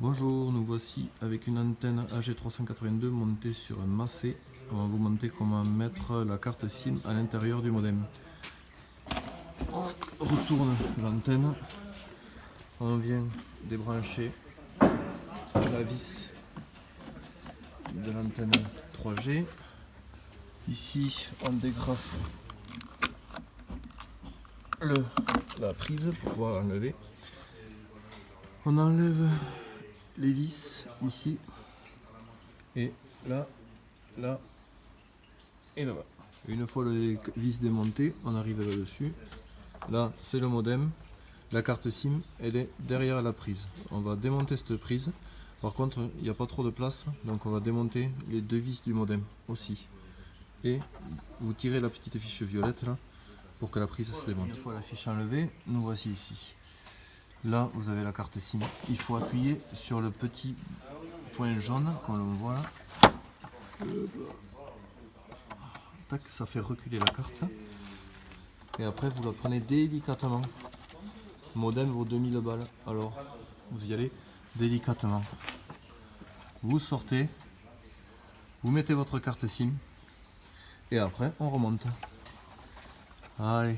Bonjour, nous voici avec une antenne AG382 montée sur un Macé. On va vous montrer comment mettre la carte SIM à l'intérieur du modem. On retourne l'antenne, on vient débrancher la vis de l'antenne 3G. Ici, on dégrafe la prise pour pouvoir l'enlever. On enlève les vis ici et là, là et là-bas. Une fois les vis démontées, on arrive là-dessus. Là, c'est le modem. La carte SIM, elle est derrière la prise. On va démonter cette prise. Par contre, il n'y a pas trop de place, donc on va démonter les deux vis du modem aussi. Et vous tirez la petite fiche violette là pour que la prise se démonte. Une fois la fiche enlevée, nous voici ici. Là, vous avez la carte SIM. Il faut appuyer sur le petit point jaune qu'on voit là. Tac, ça fait reculer la carte. Et après, vous la prenez délicatement. Le modem vaut 2000 balles. Alors, vous y allez délicatement. Vous sortez, vous mettez votre carte SIM. Et après, on remonte. Allez.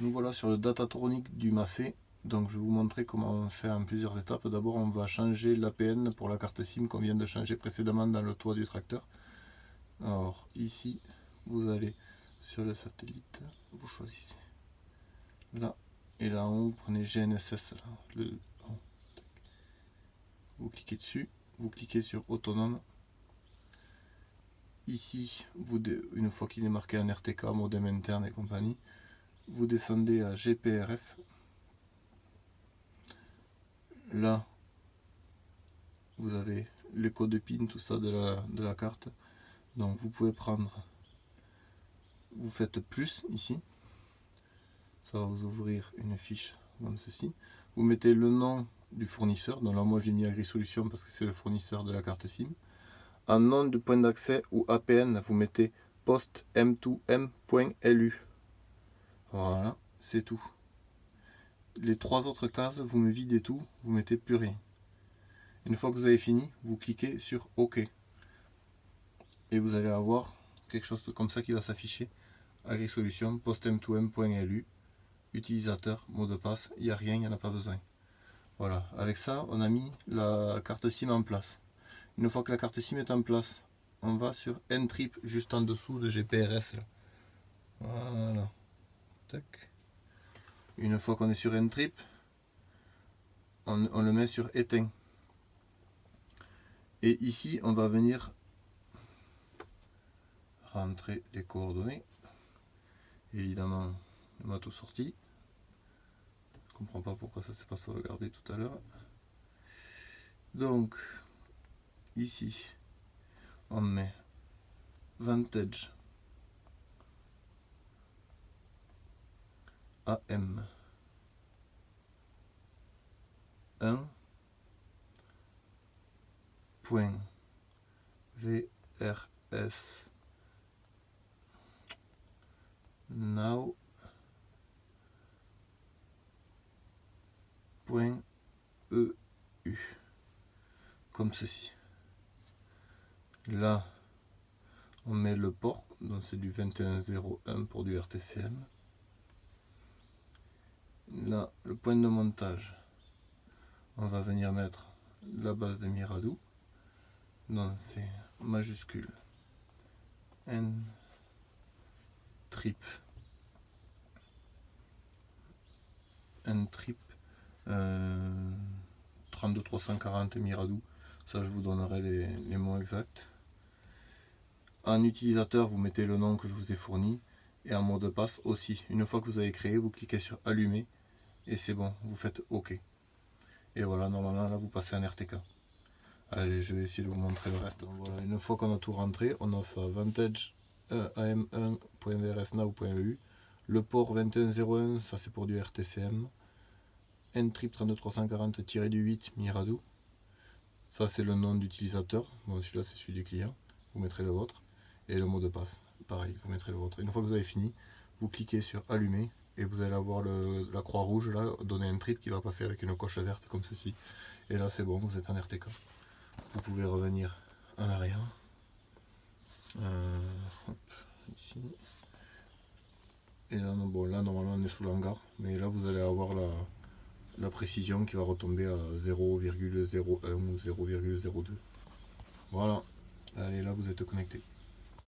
Nous voilà sur le Datatronic du Macé. Donc, je vais vous montrer comment on fait en plusieurs étapes. D'abord, on va changer l'APN pour la carte SIM qu'on vient de changer précédemment dans le toit du tracteur. Alors, ici, vous allez sur le satellite, vous choisissez là et là en haut, vous prenez GNSS là, vous cliquez dessus, vous cliquez sur autonome. Ici, une fois qu'il est marqué en RTK, modem interne et compagnie, vous descendez à GPRS. Là, vous avez les codes de PIN, tout ça de la carte. Donc vous pouvez prendre, vous faites plus ici. Ça va vous ouvrir une fiche comme ceci. Vous mettez le nom du fournisseur. Donc là, moi j'ai mis AgriSolutions parce que c'est le fournisseur de la carte SIM. En nom de point d'accès ou APN, vous mettez post m2m.lu. Voilà, c'est tout. Les trois autres cases, vous me videz tout, vous mettez plus rien. Une fois que vous avez fini, vous cliquez sur OK. Et vous allez avoir quelque chose comme ça qui va s'afficher. AgriSolutions, post m2m.lu. Utilisateur, mot de passe, il n'y a rien, il n'y en a pas besoin. Voilà, avec ça, on a mis la carte SIM en place. Une fois que la carte SIM est en place, on va sur N-Trip, juste en dessous de GPRS. Là. Voilà. Tac. Une fois qu'on est sur N-Trip, on le met sur éteint. Et ici, on va venir rentrer les coordonnées. Évidemment, on a tout sorti. Je comprends pas pourquoi ça ne s'est pas sauvegardé tout à l'heure. Donc, ici, on met Vantage AM 1 point VRS now point EU comme ceci. Là on met le port, donc c'est du 2101 pour du RTCM. Là le point de montage, on va venir mettre la base de Miradou, donc c'est majuscule N trip 32340 Miradou, ça je vous donnerai les mots exacts. En utilisateur, vous mettez le nom que je vous ai fourni et en mot de passe aussi. Une fois que vous avez créé, vous cliquez sur allumer et c'est bon, vous faites OK. Et voilà, normalement là vous passez en RTK. Allez, je vais essayer de vous montrer le reste. Donc, voilà, une fois qu'on a tout rentré, on a ça Vantage am1.vrsnow.eu. Le port 2101, ça c'est pour du RTCM. Ntrip 32340-8 Miradou. Ça c'est le nom d'utilisateur. Bon, celui-là c'est celui du client. Vous mettrez le vôtre. Et le mot de passe, pareil, vous mettrez le vôtre. Une fois que vous avez fini, vous cliquez sur allumer et vous allez avoir la croix rouge là, donner un trip qui va passer avec une coche verte comme ceci. Et là c'est bon, vous êtes en RTK. Vous pouvez revenir en arrière. Hop, ici. Et là, bon, là normalement on est sous l'hangar, mais là vous allez avoir la précision qui va retomber à 0,01 ou 0,02. Voilà, allez là vous êtes connecté.